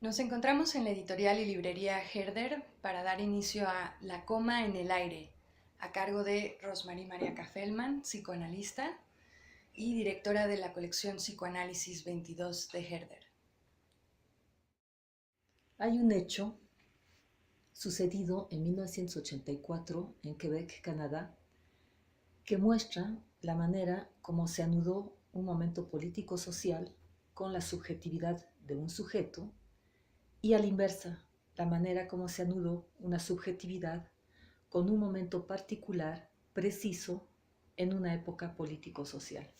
Nos encontramos en la editorial y librería Herder para dar inicio a La coma en el aire, a cargo de Rosmarie María Kafelman, psicoanalista y directora de la colección Psicoanálisis 22 de Herder. Hay un hecho sucedido en 1984 en Quebec, Canadá, que muestra la manera como se anudó un momento político-social con la subjetividad de un sujeto y a la inversa, la manera como se anudó una subjetividad con un momento particular, preciso, en una época político-social.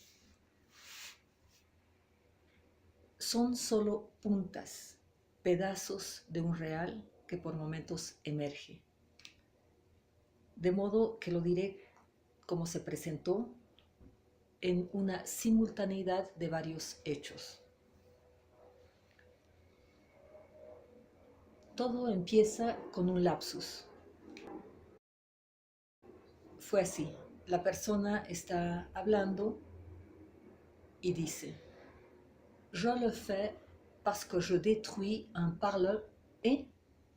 Son solo puntas, pedazos de un real que por momentos emerge. De modo que lo diré como se presentó en una simultaneidad de varios hechos. Todo empieza con un lapsus. Fue así. La persona está hablando y dice: Je le fais parce que je détruis un parle et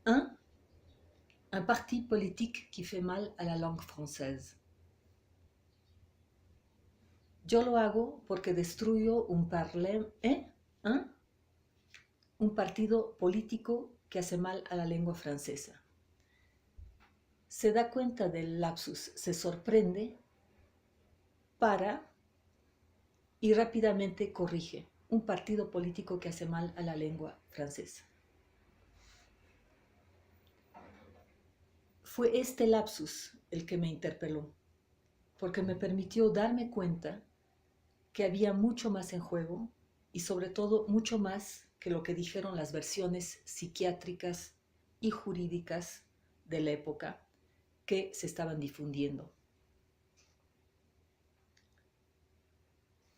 un parti politique qui fait mal à la langue française. Yo lo hago porque destruyo un partido político que hace mal a la lengua francesa. Se da cuenta del lapsus, se sorprende, para y rápidamente corrige un partido político que hace mal a la lengua francesa. Fue este lapsus el que me interpeló, porque me permitió darme cuenta que había mucho más en juego y sobre todo mucho más que lo que dijeron las versiones psiquiátricas y jurídicas de la época que se estaban difundiendo.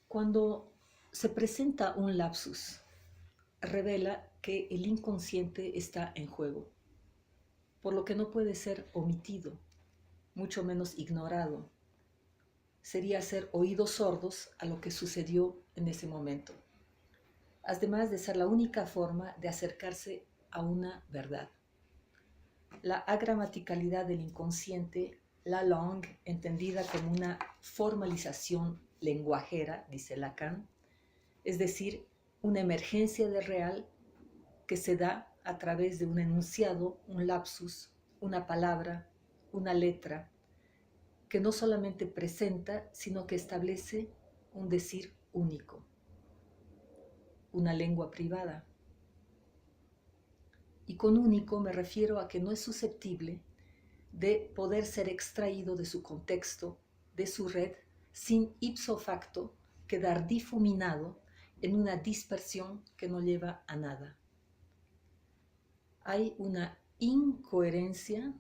Cuando se presenta un lapsus, revela que el inconsciente está en juego, por lo que no puede ser omitido, mucho menos ignorado. Sería hacer oídos sordos a lo que sucedió en ese momento, además de ser la única forma de acercarse a una verdad. La agramaticalidad del inconsciente, la langue, entendida como una formalización lenguajera, dice Lacan, es decir, una emergencia del real que se da a través de un enunciado, un lapsus, una palabra, una letra, que no solamente presenta, sino que establece un decir único, una lengua privada. Y con único me refiero a que no es susceptible de poder ser extraído de su contexto, de su red, sin ipso facto quedar difuminado en una dispersión que no lleva a nada. Hay una incoherencia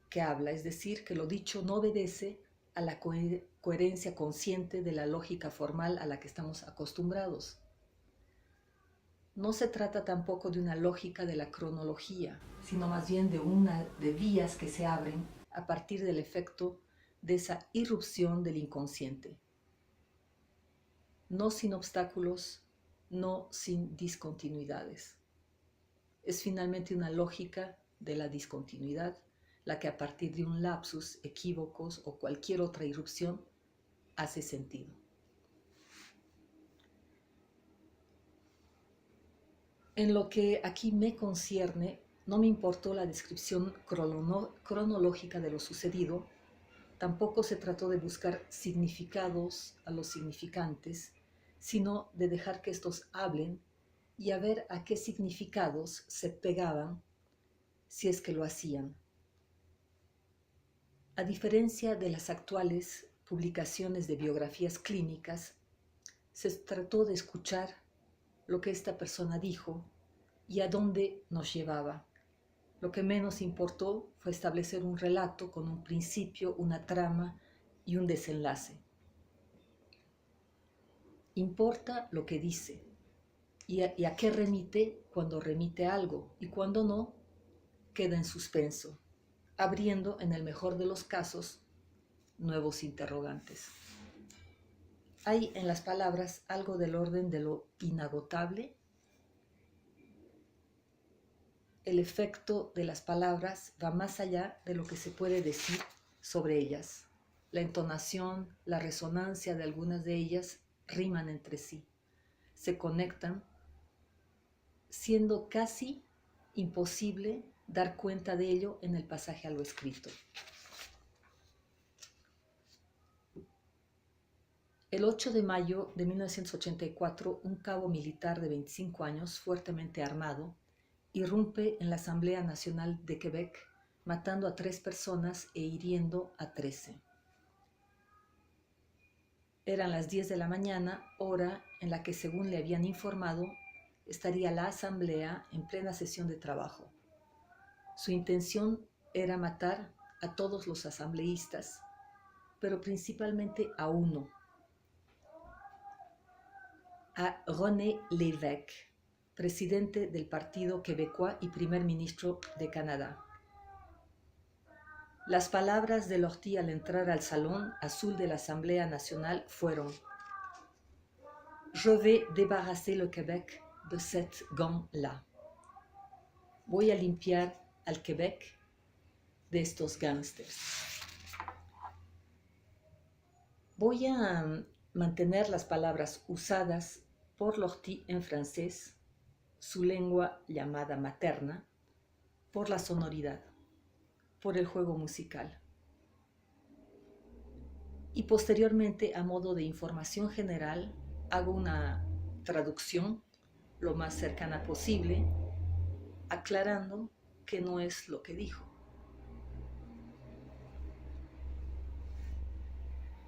que habla, es decir, que lo dicho no obedece a la coherencia consciente de la lógica formal a la que estamos acostumbrados. No se trata tampoco de una lógica de la cronología, sino más bien de vías que se abren a partir del efecto de esa irrupción del inconsciente. No sin obstáculos, no sin discontinuidades. Es finalmente una lógica de la discontinuidad la que a partir de un lapsus, equívocos o cualquier otra irrupción hace sentido. En lo que aquí me concierne, no me importó la descripción cronológica de lo sucedido, tampoco se trató de buscar significados a los significantes, sino de dejar que estos hablen y a ver a qué significados se pegaban si es que lo hacían. A diferencia de las actuales publicaciones de biografías clínicas, se trató de escuchar lo que esta persona dijo y a dónde nos llevaba. Lo que menos importó fue establecer un relato con un principio, una trama y un desenlace. Importa lo que dice y a qué remite cuando remite algo y cuando no, queda en suspenso, abriendo en el mejor de los casos nuevos interrogantes. Hay en las palabras algo del orden de lo inagotable, el efecto de las palabras va más allá de lo que se puede decir sobre ellas. La entonación, la resonancia de algunas de ellas riman entre sí, se conectan, siendo casi imposible dar cuenta de ello en el pasaje a lo escrito. El 8 de mayo de 1984, un cabo militar de 25 años, fuertemente armado, irrumpe en la Asamblea Nacional de Quebec, matando a 3 personas e hiriendo a 13. Eran las 10 de la mañana, hora en la que, según le habían informado, estaría la asamblea en plena sesión de trabajo. Su intención era matar a todos los asambleístas, pero principalmente a uno, a René Lévesque, presidente del Partido Québécois y primer ministro de Canadá. Las palabras de Lortie al entrar al salón azul de la Asamblea Nacional fueron: Je vais débarrasser le Québec de cette gang-là. Voy a limpiar al Québec de estos gángsters. Voy a mantener las palabras usadas por Lortie en francés, su lengua llamada materna, por la sonoridad, por el juego musical. Y posteriormente, a modo de información general, hago una traducción lo más cercana posible, aclarando que no es lo que dijo.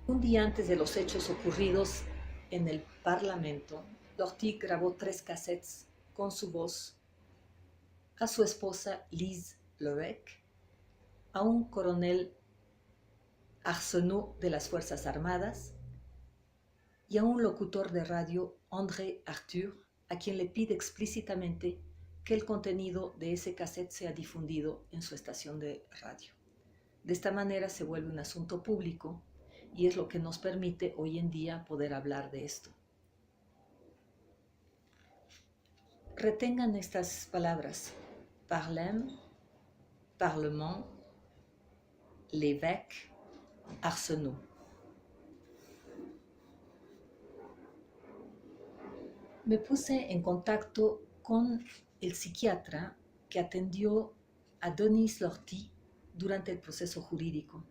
Un día antes de los hechos ocurridos en el Parlamento, Lortie grabó 3 cassettes con su voz a su esposa Lise Lévesque, a un coronel Arsenault de las Fuerzas Armadas y a un locutor de radio, André Arthur, a quien le pide explícitamente que el contenido de ese cassette sea difundido en su estación de radio. De esta manera se vuelve un asunto público y es lo que nos permite hoy en día poder hablar de esto. Retengan estas palabras: Parlem, Parlement, Lévesque, Arsenault. Me puse en contacto con el psiquiatra que atendió a Denis Lortie durante el proceso jurídico.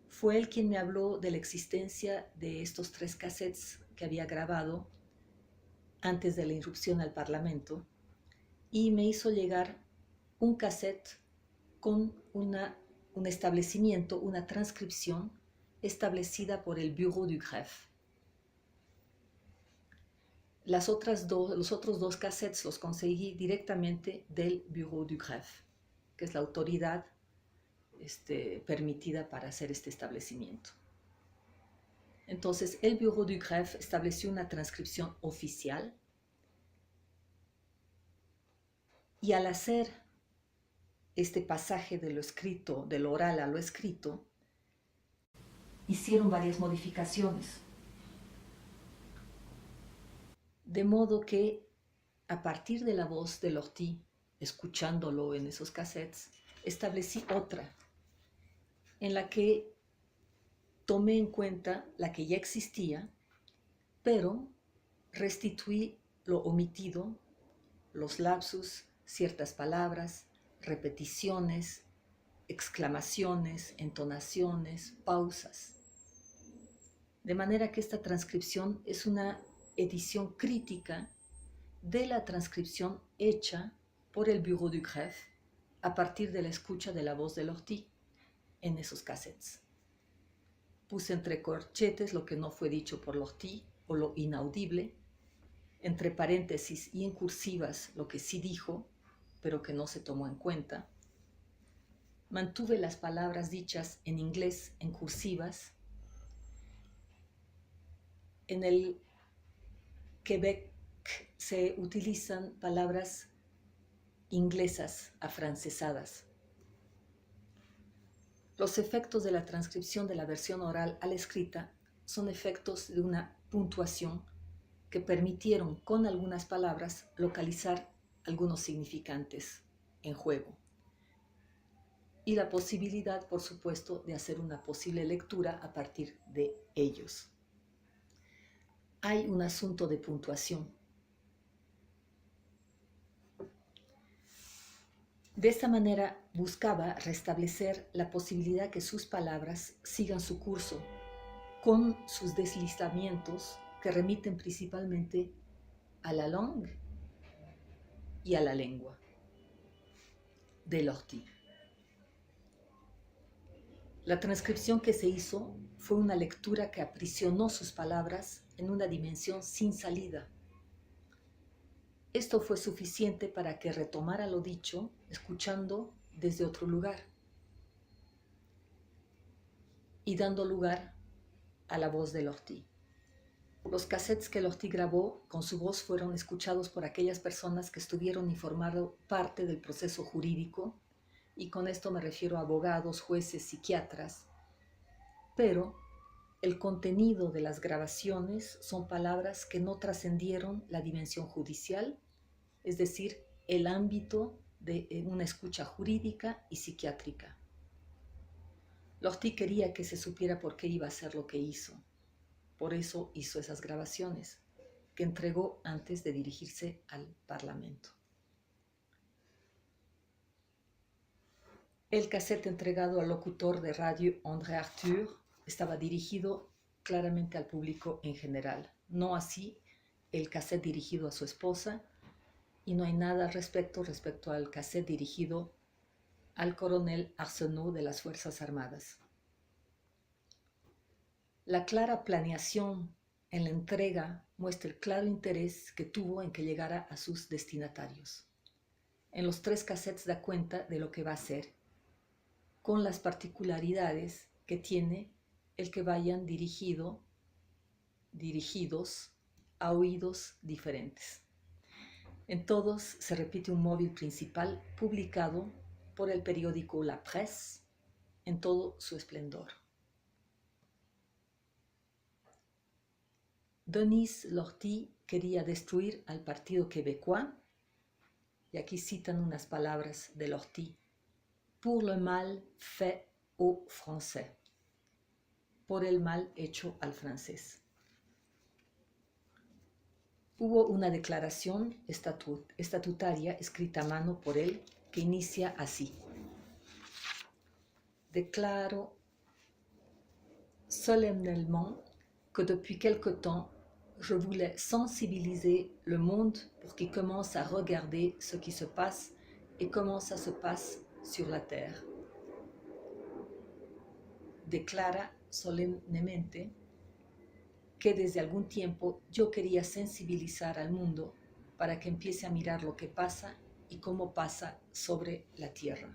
Fue él quien me habló de la existencia de estos 3 cassettes que había grabado antes de la irrupción al Parlamento y me hizo llegar un cassette con un establecimiento, una transcripción establecida por el Bureau du Greffe. Los otros 2 cassettes los conseguí directamente del Bureau du Greffe, que es la autoridad permitida para hacer este establecimiento. Entonces, el Bureau du Greffe estableció una transcripción oficial y al hacer este pasaje de lo escrito, del oral a lo escrito, hicieron varias modificaciones. De modo que, a partir de la voz de Lortie, escuchándolo en esos cassettes, establecí otra, en la que tomé en cuenta la que ya existía, pero restituí lo omitido, los lapsus, ciertas palabras, repeticiones, exclamaciones, entonaciones, pausas. De manera que esta transcripción es una edición crítica de la transcripción hecha por el Bureau du Greffe a partir de la escucha de la voz de Lortie en esos cassettes. Puse entre corchetes lo que no fue dicho por Lortie o lo inaudible, entre paréntesis y en cursivas lo que sí dijo, pero que no se tomó en cuenta. Mantuve las palabras dichas en inglés en cursivas. En el Quebec se utilizan palabras inglesas afrancesadas. Los efectos de la transcripción de la versión oral a la escrita son efectos de una puntuación que permitieron con algunas palabras localizar algunos significantes en juego. Y la posibilidad, por supuesto, de hacer una posible lectura a partir de ellos. Hay un asunto de puntuación. De esta manera buscaba restablecer la posibilidad que sus palabras sigan su curso, con sus deslizamientos que remiten principalmente a la langue y a la lengua de Lortie. La transcripción que se hizo fue una lectura que aprisionó sus palabras en una dimensión sin salida. Esto fue suficiente para que retomara lo dicho, escuchando desde otro lugar y dando lugar a la voz de Lortie. Los cassettes que Lortie grabó con su voz fueron escuchados por aquellas personas que estuvieron y formaron parte del proceso jurídico, y con esto me refiero a abogados, jueces, psiquiatras, pero el contenido de las grabaciones son palabras que no trascendieron la dimensión judicial, es decir, el ámbito de una escucha jurídica y psiquiátrica. Lortie quería que se supiera por qué iba a hacer lo que hizo. Por eso hizo esas grabaciones, que entregó antes de dirigirse al Parlamento. El cassette entregado al locutor de radio André Arthur estaba dirigido claramente al público en general, no así el cassette dirigido a su esposa, y no hay nada respecto al cassette dirigido al coronel Arsenault de las Fuerzas Armadas. La clara planeación en la entrega muestra el claro interés que tuvo en que llegara a sus destinatarios. En los 3 cassettes da cuenta de lo que va a hacer, con las particularidades que tiene el que vayan dirigidos a oídos diferentes. En todos se repite un móvil principal publicado por el periódico La Presse en todo su esplendor. Denis Lortie quería destruir al Partido Québécois, y aquí citan unas palabras de Lortie: pour le mal fait aux Français, por el mal hecho al francés. Hubo una declaración estatutaria escrita a mano por él que inicia así: déclare solennellement que depuis quelque temps, je voulais sensibiliser le monde pour qu'il commence à regarder ce qui se passe et comment ça se passe sur la terre. Declara solemnemente que desde algún tiempo yo quería sensibilizar al mundo para que empiece a mirar lo que pasa y cómo pasa sobre la tierra.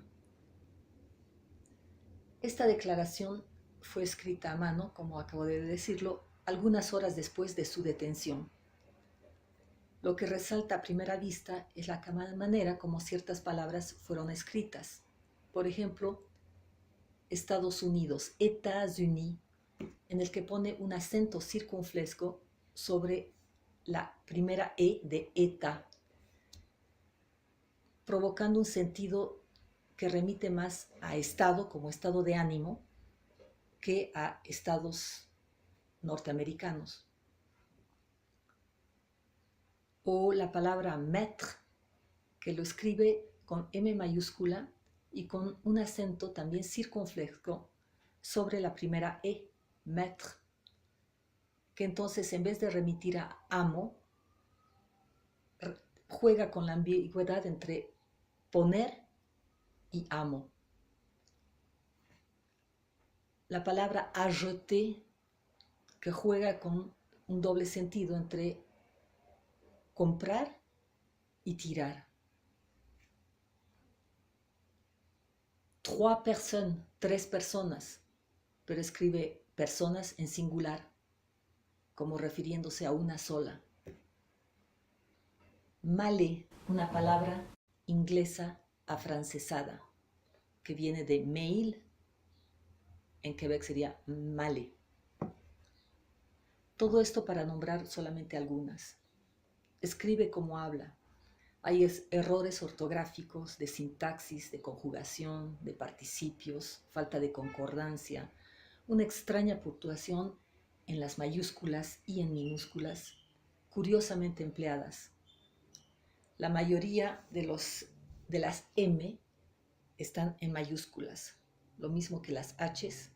Esta declaración fue escrita a mano, como acabo de decirlo, algunas horas después de su detención. Lo que resalta a primera vista es la manera como ciertas palabras fueron escritas. Por ejemplo, Estados Unidos, États-Unis, en el que pone un acento circunflejo sobre la primera E de ETA, provocando un sentido que remite más a estado, como estado de ánimo, que a estados norteamericanos. O la palabra maître, que lo escribe con M mayúscula y con un acento también circunflejo sobre la primera E, maître, que entonces en vez de remitir a amo, juega con la ambigüedad entre poner y amo. La palabra acheter, que juega con un doble sentido entre comprar y tirar. 3 personas, pero escribe personas en singular, como refiriéndose a una sola. Male, una palabra inglesa afrancesada, que viene de mail, en Quebec sería male. Todo esto para nombrar solamente algunas. Escribe como habla. Hay errores ortográficos, de sintaxis, de conjugación, de participios, falta de concordancia, una extraña puntuación en las mayúsculas y en minúsculas, curiosamente empleadas. La mayoría de las M están en mayúsculas, lo mismo que las H's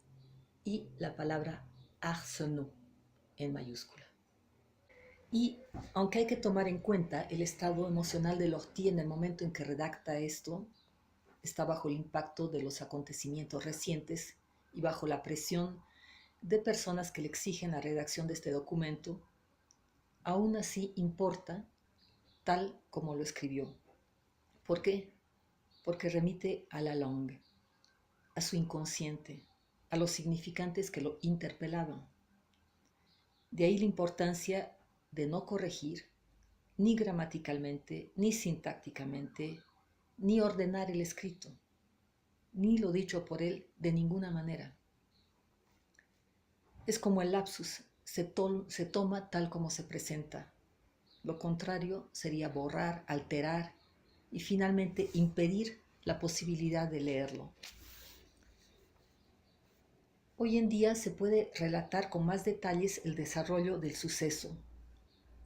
y la palabra arsenault en mayúscula. Y aunque hay que tomar en cuenta el estado emocional de Lortie en el momento en que redacta esto, está bajo el impacto de los acontecimientos recientes y bajo la presión de personas que le exigen la redacción de este documento, aún así importa tal como lo escribió. ¿Por qué? Porque remite a la langue, a su inconsciente, a los significantes que lo interpelaban. De ahí la importancia de no corregir, ni gramaticalmente, ni sintácticamente, ni ordenar el escrito, ni lo dicho por él de ninguna manera. Es como el lapsus, se toma tal como se presenta. Lo contrario sería borrar, alterar y finalmente impedir la posibilidad de leerlo. Hoy en día se puede relatar con más detalles el desarrollo del suceso.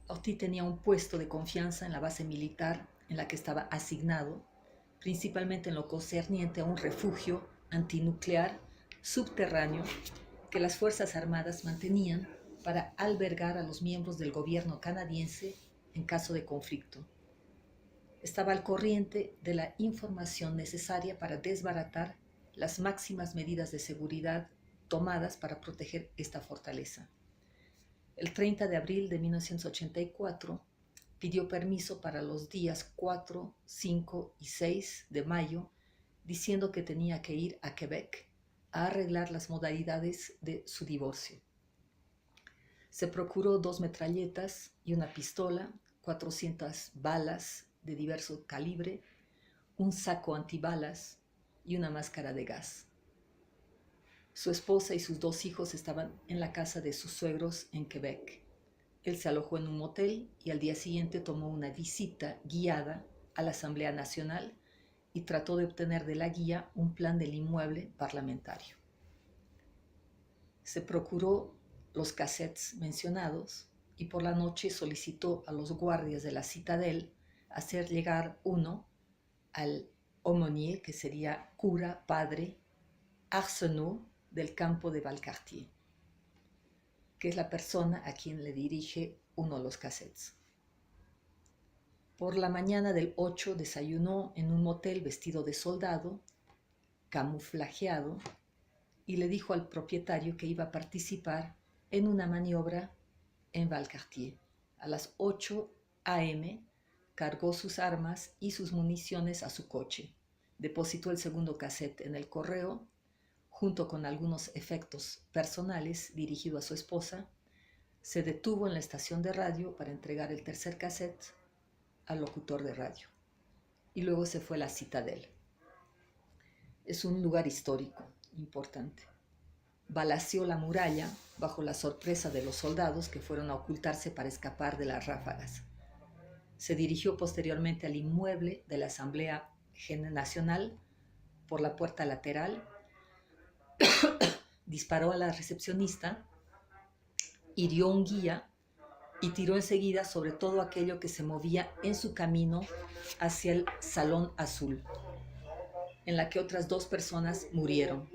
Lortie tenía un puesto de confianza en la base militar en la que estaba asignado, principalmente en lo concerniente a un refugio antinuclear subterráneo que las Fuerzas Armadas mantenían para albergar a los miembros del gobierno canadiense en caso de conflicto. Estaba al corriente de la información necesaria para desbaratar las máximas medidas de seguridad tomadas para proteger esta fortaleza. El 30 de abril de 1984 pidió permiso para los días 4, 5 y 6 de mayo, diciendo que tenía que ir a Quebec a arreglar las modalidades de su divorcio. Se procuró 2 metralletas y una pistola, 400 balas de diverso calibre, un saco antibalas y una máscara de gas. Su esposa y sus 2 hijos estaban en la casa de sus suegros en Quebec. Él se alojó en un motel y al día siguiente tomó una visita guiada a la Asamblea Nacional y trató de obtener de la guía un plan del inmueble parlamentario. Se procuró los cassettes mencionados y por la noche solicitó a los guardias de la Citadel hacer llegar uno al aumônier, que sería cura, padre, Arsenault del campo de Valcartier, que es la persona a quien le dirige uno de los cassettes. Por la mañana del 8 desayunó en un motel vestido de soldado, camuflajeado, y le dijo al propietario que iba a participar en una maniobra en Valcartier. A las 8 a.m. cargó sus armas y sus municiones a su coche, depositó el segundo cassette en el correo, junto con algunos efectos personales dirigido a su esposa, se detuvo en la estación de radio para entregar el tercer cassette al locutor de radio y luego se fue a la Citadel. Es un lugar histórico importante. Balaceó la muralla bajo la sorpresa de los soldados que fueron a ocultarse para escapar de las ráfagas. Se dirigió posteriormente al inmueble de la Asamblea Nacional por la puerta lateral, disparó a la recepcionista, hirió un guía y tiró enseguida sobre todo aquello que se movía en su camino hacia el Salón Azul, en la que otras 2 personas murieron.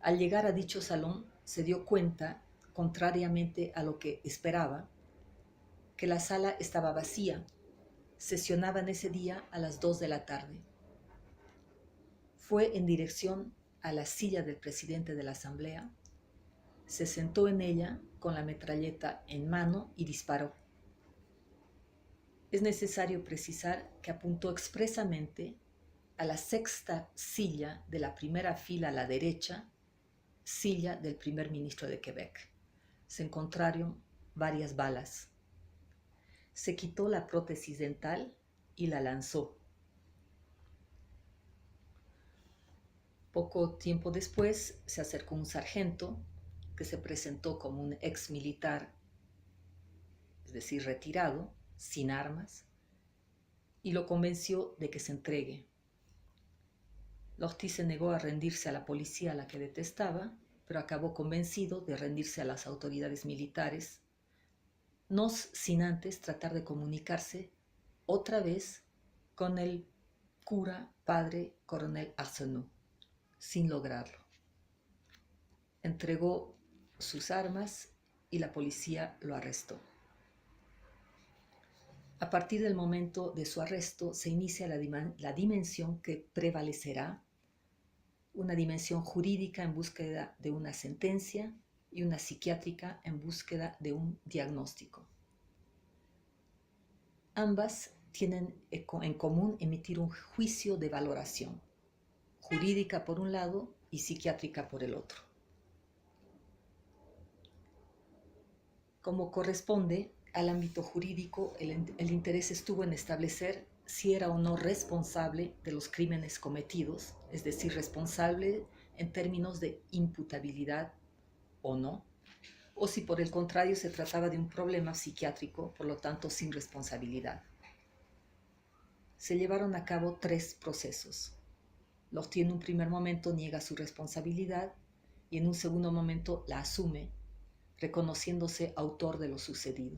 Al llegar a dicho salón, se dio cuenta, contrariamente a lo que esperaba, que la sala estaba vacía. Sesionaban ese día a las 2 de la tarde. Fue en dirección a la silla del presidente de la Asamblea, se sentó en ella con la metralleta en mano y disparó. Es necesario precisar que apuntó expresamente a la 6ª silla de la primera fila a la derecha, silla del primer ministro de Quebec. Se encontraron varias balas. Se quitó la prótesis dental y la lanzó. Poco tiempo después se acercó un sargento que se presentó como un ex militar, es decir, retirado, sin armas, y lo convenció de que se entregue. Lortie se negó a rendirse a la policía a la que detestaba, pero acabó convencido de rendirse a las autoridades militares, no sin antes tratar de comunicarse otra vez con el cura padre coronel Arsenault, sin lograrlo. Entregó sus armas y la policía lo arrestó. A partir del momento de su arresto se inicia la dimensión que prevalecerá, una dimensión jurídica en búsqueda de una sentencia y una psiquiátrica en búsqueda de un diagnóstico. Ambas tienen en común emitir un juicio de valoración, jurídica por un lado y psiquiátrica por el otro. Como corresponde al ámbito jurídico, el interés estuvo en establecer si era o no responsable de los crímenes cometidos, es decir, responsable en términos de imputabilidad o no, o si por el contrario se trataba de un problema psiquiátrico, por lo tanto sin responsabilidad. Se llevaron a cabo 3 procesos. Lortie en un primer momento niega su responsabilidad y en un segundo momento la asume, reconociéndose autor de lo sucedido.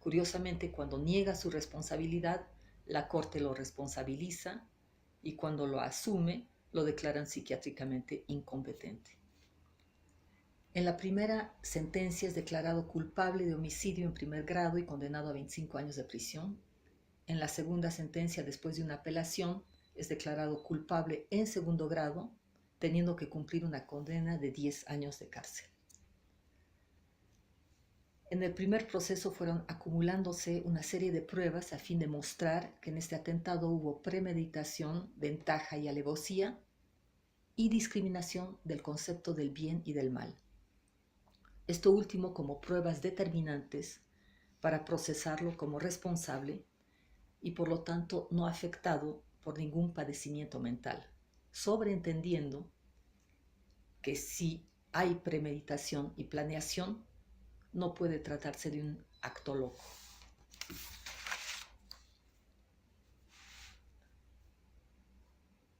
Curiosamente, cuando niega su responsabilidad, la Corte lo responsabiliza y cuando lo asume, lo declaran psiquiátricamente incompetente. En la primera sentencia es declarado culpable de homicidio en primer grado y condenado a 25 años de prisión. En la segunda sentencia, después de una apelación, es declarado culpable en segundo grado, teniendo que cumplir una condena de 10 años de cárcel. En el primer proceso fueron acumulándose una serie de pruebas a fin de mostrar que en este atentado hubo premeditación, ventaja y alevosía y discriminación del concepto del bien y del mal. Esto último como pruebas determinantes para procesarlo como responsable y por lo tanto no afectado por ningún padecimiento mental, sobreentendiendo que si hay premeditación y planeación, no puede tratarse de un acto loco.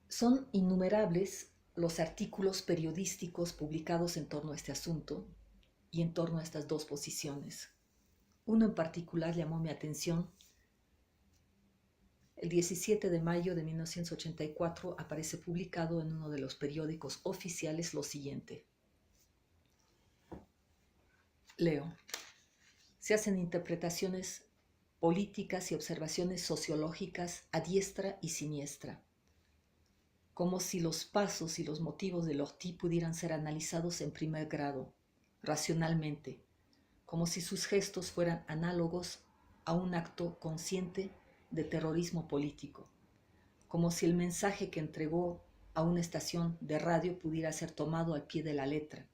Son innumerables los artículos periodísticos publicados en torno a este asunto y en torno a estas 2 posiciones. Uno en particular llamó mi atención. El 17 de mayo de 1984 aparece publicado en uno de los periódicos oficiales lo siguiente. Leo. Se hacen interpretaciones políticas y observaciones sociológicas a diestra y siniestra, como si los pasos y los motivos de Lortie pudieran ser analizados en primer grado, racionalmente, como si sus gestos fueran análogos a un acto consciente de terrorismo político, como si el mensaje que entregó a una estación de radio pudiera ser tomado al pie de la letra.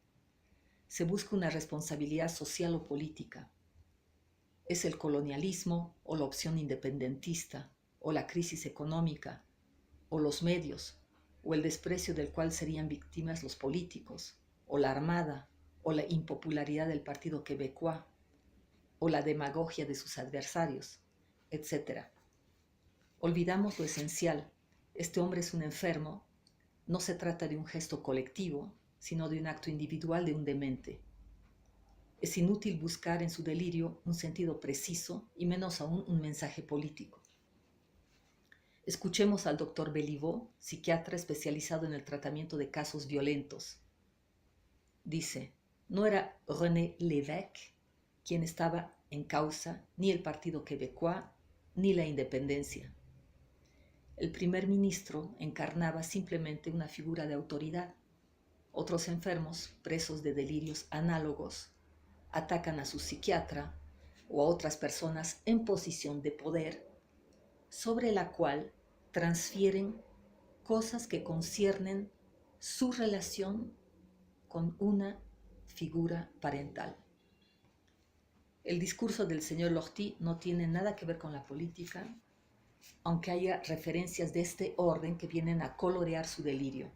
Se busca una responsabilidad social o política. ¿Es el colonialismo o la opción independentista, o la crisis económica, o los medios, o el desprecio del cual serían víctimas los políticos, o la armada, o la impopularidad del Partido Quebecois, o la demagogia de sus adversarios, etc.? Olvidamos lo esencial. Este hombre es un enfermo. No se trata de un gesto colectivo, sino de un acto individual de un demente. Es inútil buscar en su delirio un sentido preciso y menos aún un mensaje político. Escuchemos al doctor Béliveau, psiquiatra especializado en el tratamiento de casos violentos. Dice, no era René Lévesque quien estaba en causa, ni el Partido Quebecois, ni la independencia. El primer ministro encarnaba simplemente una figura de autoridad. Otros enfermos, presos de delirios análogos, atacan a su psiquiatra o a otras personas en posición de poder, sobre la cual transfieren cosas que conciernen su relación con una figura parental. El discurso del señor Lortie no tiene nada que ver con la política, aunque haya referencias de este orden que vienen a colorear su delirio.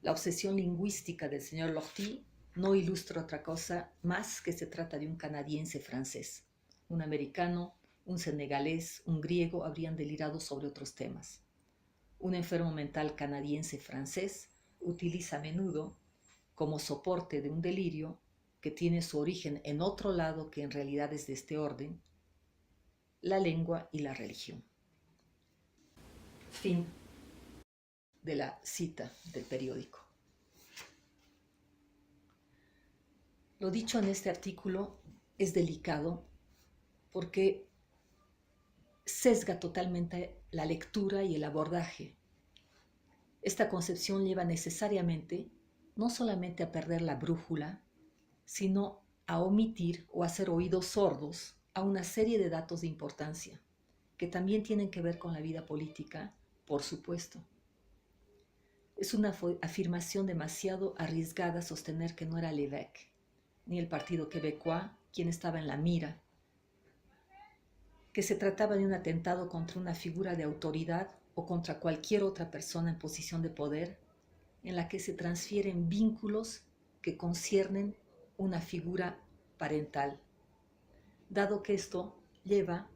La obsesión lingüística del señor Lortie no ilustra otra cosa más que se trata de un canadiense francés, un americano un senegalés, un griego habrían delirado sobre otros temas. Un enfermo mental canadiense-francés utiliza a menudo, como soporte de un delirio que tiene su origen en otro lado que en realidad es de este orden, la lengua y la religión. Fin de la cita del periódico. Lo dicho en este artículo es delicado porque sesga totalmente la lectura y el abordaje. Esta concepción lleva necesariamente no solamente a perder la brújula, sino a omitir o hacer oídos sordos a una serie de datos de importancia, que también tienen que ver con la vida política, por supuesto. Es una afirmación demasiado arriesgada sostener que no era Lévesque, ni el Partido Québécois quien estaba en la mira, que se trataba de un atentado contra una figura de autoridad o contra cualquier otra persona en posición de poder, en la que se transfieren vínculos que conciernen una figura parental, dado que esto lleva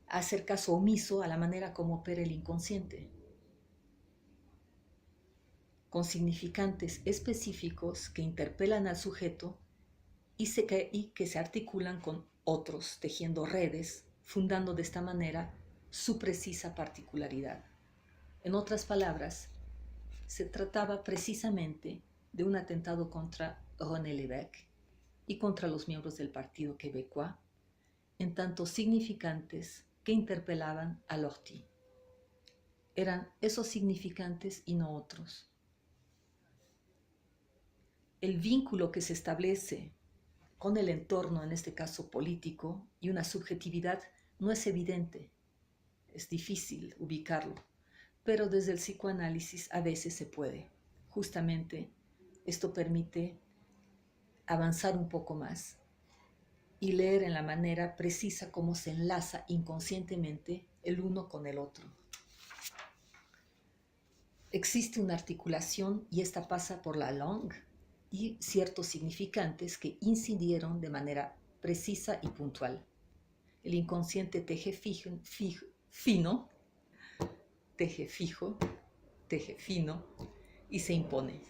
a hacer caso omiso a la manera como opera el inconsciente, con significantes específicos que interpelan al sujeto y que se articulan con otros, tejiendo redes, fundando de esta manera su precisa particularidad. En otras palabras, se trataba precisamente de un atentado contra René Lévesque y contra los miembros del Partido Québécois, en tanto significantes que interpelaban a Lortie. Eran esos significantes y no otros. El vínculo que se establece con el entorno, en este caso político, y una subjetividad no es evidente, es difícil ubicarlo, pero desde el psicoanálisis a veces se puede. Justamente esto permite avanzar un poco más y leer en la manera precisa cómo se enlaza inconscientemente el uno con el otro. Existe una articulación y esta pasa por la langue y ciertos significantes que incidieron de manera precisa y puntual. El inconsciente teje fino, teje fijo, teje fino y se impone.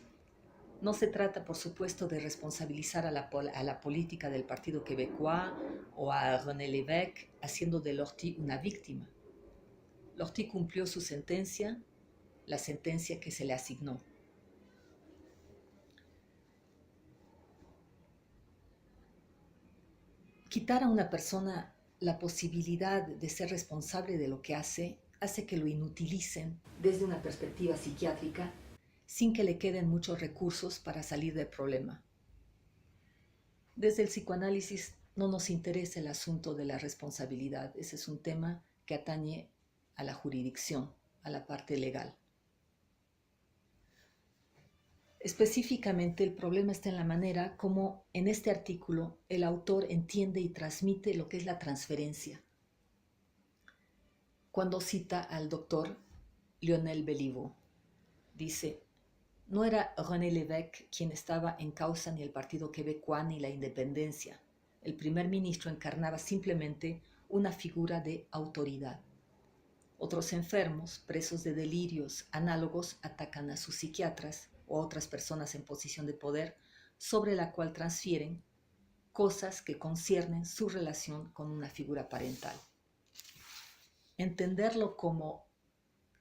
No se trata, por supuesto, de responsabilizar a la política del Partido Québécois o a René Lévesque haciendo de Lortie una víctima. Lortie cumplió su sentencia, la sentencia que se le asignó. Quitar a una persona la posibilidad de ser responsable de lo que hace que lo inutilicen desde una perspectiva psiquiátrica sin que le queden muchos recursos para salir del problema. Desde el psicoanálisis no nos interesa el asunto de la responsabilidad. Ese es un tema que atañe a la jurisdicción, a la parte legal. Específicamente, el problema está en la manera como en este artículo el autor entiende y transmite lo que es la transferencia. Cuando cita al doctor Lionel Béliveau, dice: no era René Lévesque quien estaba en causa ni el Partido Québécois ni la independencia. El primer ministro encarnaba simplemente una figura de autoridad. Otros enfermos, presos de delirios análogos, atacan a sus psiquiatras o a otras personas en posición de poder, sobre la cual transfieren cosas que conciernen su relación con una figura parental. Entenderlo como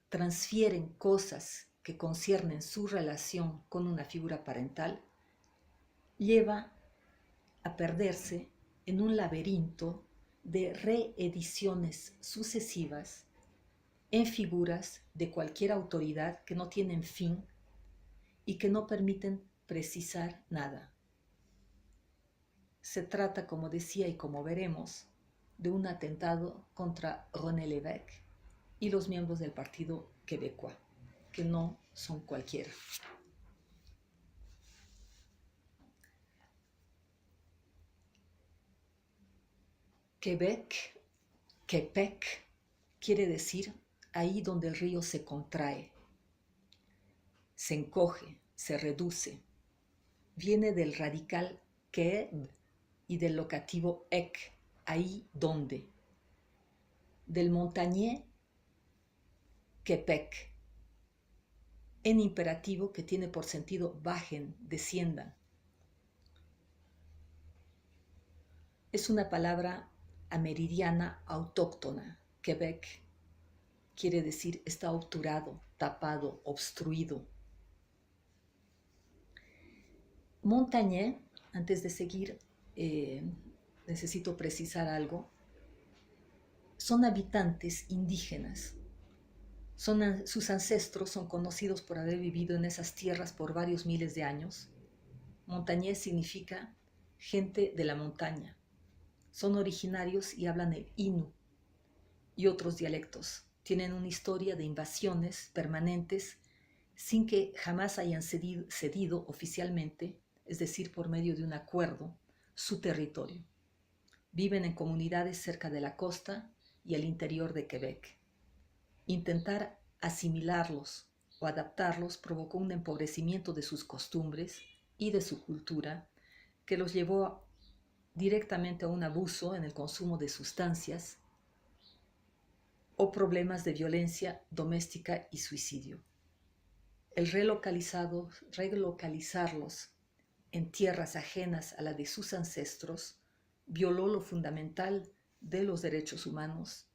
transfieren cosas que conciernen su relación con una figura parental lleva a perderse en un laberinto de reediciones sucesivas en figuras de cualquier autoridad que no tienen fin y que no permiten precisar nada. Se trata, como decía y como veremos, de un atentado contra René Lévesque y los miembros del Partido Québécois, que no son cualquiera. Québec quiere decir ahí donde el río se contrae, se encoge, se reduce. Viene del radical queb y del locativo ec, ahí donde, del montañés Quebec, en imperativo que tiene por sentido bajen, desciendan. Es una palabra amerindiana autóctona. Quebec quiere decir está obturado, tapado, obstruido. Montañés, antes de seguir, necesito precisar algo. Son habitantes indígenas. Sus ancestros son conocidos por haber vivido en esas tierras por varios miles de años. Montañés significa gente de la montaña. Son originarios y hablan el Innu y otros dialectos. Tienen una historia de invasiones permanentes sin que jamás hayan cedido oficialmente, es decir, por medio de un acuerdo, su territorio. Viven en comunidades cerca de la costa y al interior de Quebec. Intentar asimilarlos o adaptarlos provocó un empobrecimiento de sus costumbres y de su cultura que los llevó directamente a un abuso en el consumo de sustancias o problemas de violencia doméstica y suicidio. El relocalizarlos en tierras ajenas a la de sus ancestros violó lo fundamental de los derechos humanos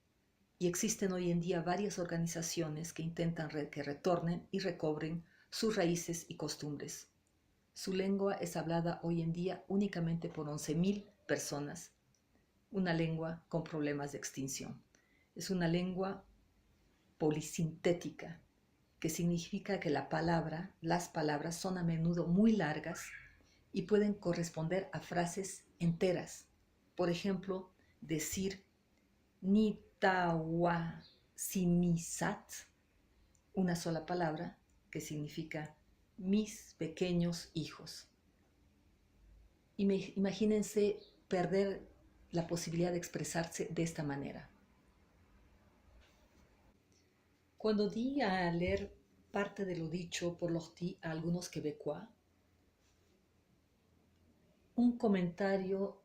y existen hoy en día varias organizaciones que intentan que retornen y recobren sus raíces y costumbres. Su lengua es hablada hoy en día únicamente por 11.000 personas, una lengua con problemas de extinción. Es una lengua polisintética, que significa que las palabras son a menudo muy largas y pueden corresponder a frases enteras. Por ejemplo, decir Nitawasimisat, una sola palabra que significa mis pequeños hijos. Imagínense perder la posibilidad de expresarse de esta manera. Cuando di a leer parte de lo dicho por Lortie a algunos quebecois, un comentario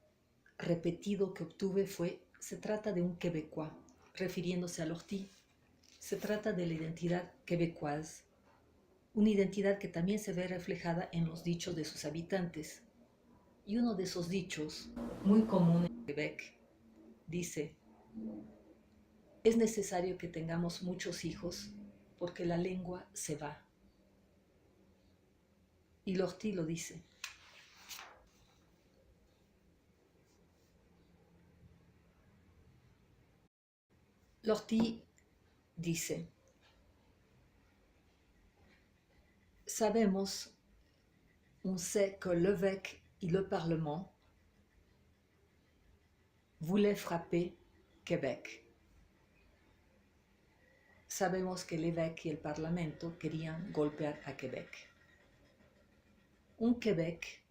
repetido que obtuve fue: se trata de un quebecois, refiriéndose a Lortie. Se trata de la identidad quebecoise, una identidad que también se ve reflejada en los dichos de sus habitantes. Y uno de esos dichos, muy común en Quebec, dice: es necesario que tengamos muchos hijos porque la lengua se va. Y Lortie lo dice. Lortie dice: sabemos, on sait que l'évêque et le Parlement voulaient frapper Québec. Sabemos que el évêque y el Parlamento querían golpear a Quebec. Un Quebec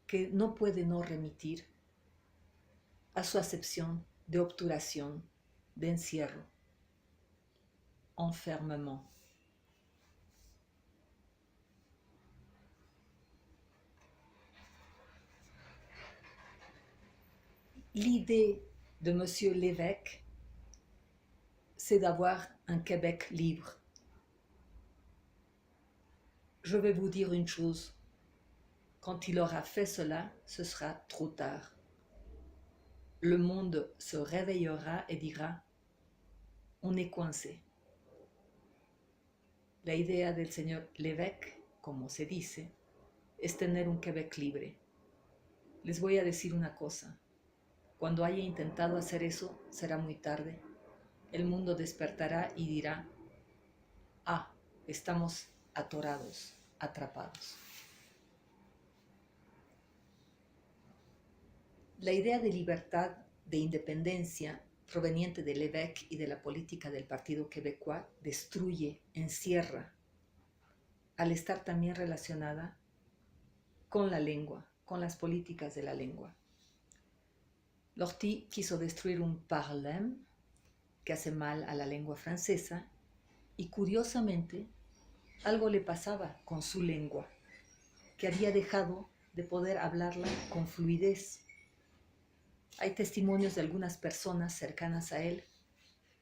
que no puede no remitir a su acepción de obturación, de encierro, enfermement. L'idée de Monsieur l'évêque, c'est d'avoir un Québec libre. Je vais vous dire une chose, quand il aura fait cela, ce sera trop tard. Le monde se réveillera et dira: on est coincé. La idea del señor l'évêque, como se dice, es tener un Québec libre. Les voy a decir una cosa: cuando haya intentado hacer eso, será muy tarde. El mundo despertará y dirá: ah, estamos atorados, atrapados. La idea de libertad, de independencia, proveniente del évêque y de la política del Partido Quebecois, destruye, encierra, al estar también relacionada con la lengua, con las políticas de la lengua. Lortie quiso destruir un parlem que hace mal a la lengua francesa y, curiosamente, algo le pasaba con su lengua, que había dejado de poder hablarla con fluidez. Hay testimonios de algunas personas cercanas a él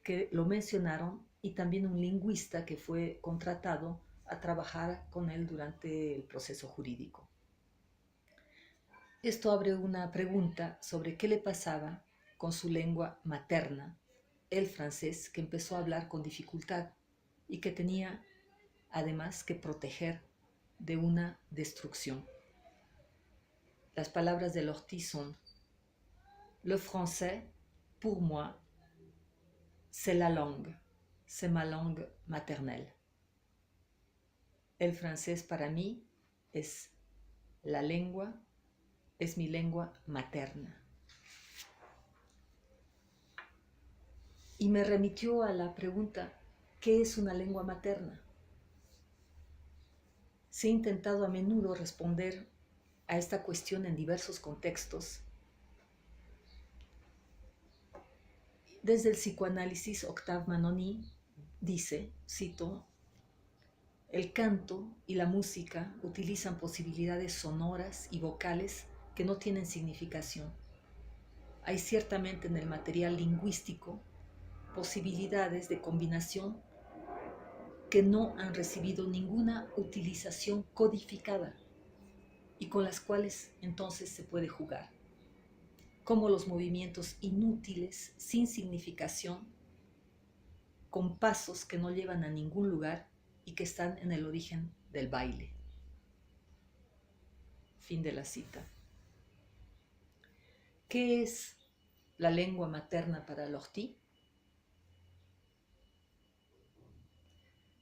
que lo mencionaron y también un lingüista que fue contratado a trabajar con él durante el proceso jurídico. Esto abre una pregunta sobre qué le pasaba con su lengua materna, el francés, que empezó a hablar con dificultad y que tenía además que proteger de una destrucción. Las palabras de Lortie son: Le français, pour moi, c'est la langue, c'est ma langue maternelle. El francés para mí es la lengua, es mi lengua materna. Y me remitió a la pregunta, ¿qué es una lengua materna? Se ha intentado a menudo responder a esta cuestión en diversos contextos. Desde el psicoanálisis, Octave Manoni dice, cito: el canto y la música utilizan posibilidades sonoras y vocales que no tienen significación. Hay ciertamente en el material lingüístico posibilidades de combinación que no han recibido ninguna utilización codificada y con las cuales entonces se puede jugar, como los movimientos inútiles, sin significación, con pasos que no llevan a ningún lugar y que están en el origen del baile. Fin de la cita. ¿Qué es la lengua materna para Lortie?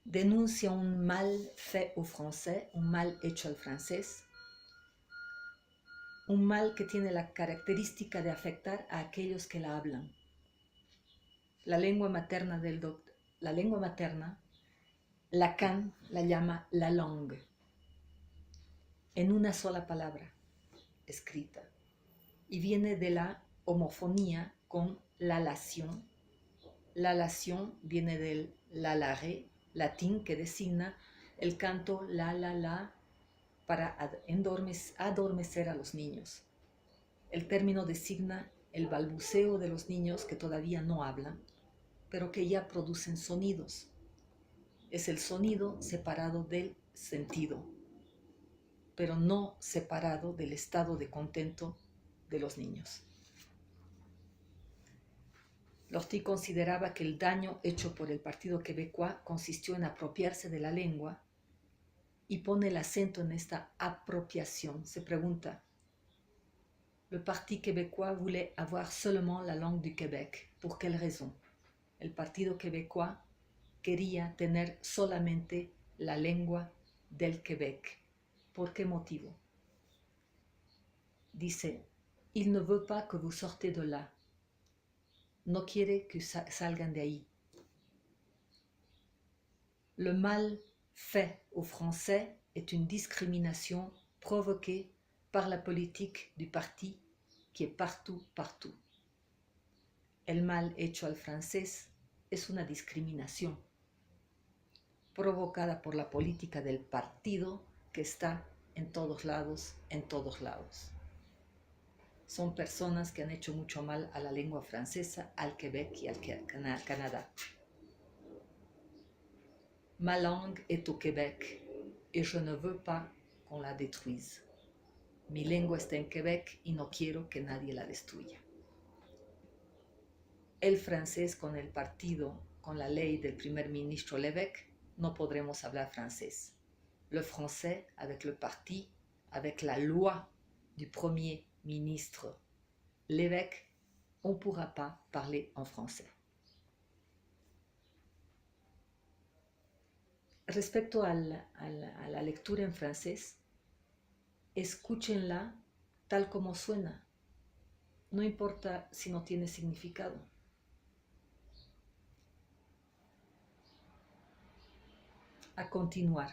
Denuncia un mal fait au français, un mal hecho al francés, un mal que tiene la característica de afectar a aquellos que la hablan. La lengua materna Lacan la llama la langue, en una sola palabra escrita, y viene de la homofonía con la lación. La lación viene del lalare, latín, que designa el canto la para adormecer a los niños. El término designa el balbuceo de los niños que todavía no hablan, pero que ya producen sonidos. Es el sonido separado del sentido, pero no separado del estado de contento de los niños. Lortie consideraba que el daño hecho por el Partido Québécois consistió en apropiarse de la lengua y pone el acento en esta apropiación. Se pregunta: le Parti québécois voulait avoir seulement la langue du Québec. ¿Por quelle raison? El Partido Québécois quería tener solamente la lengua del Québec. ¿Por qué motivo? Dice: il ne veut pas que vous sortez de là. No quiere que salgan de ahí. Le mal fait aux Français est une discrimination provoquée par la politique du parti qui est partout. El mal hecho al francés es una discriminación provocada por la política del partido que está en todos lados. Son personas que han hecho mucho mal a la lengua francesa, al Québec y al Canadá. Ma langue est au Québec et je ne veux pas qu'on la détruise. Mi lengua está en Quebec y no quiero que nadie la destruya. El francés con el partido, con la ley del primer ministro Lévesque, no podremos hablar francés. Le français avec le parti, avec la loi du premier ministre Lévesque, on ne pourra pas parler en français. Respecto a la lectura en francés, escúchenla tal como suena. No importa si no tiene significado. A continuar.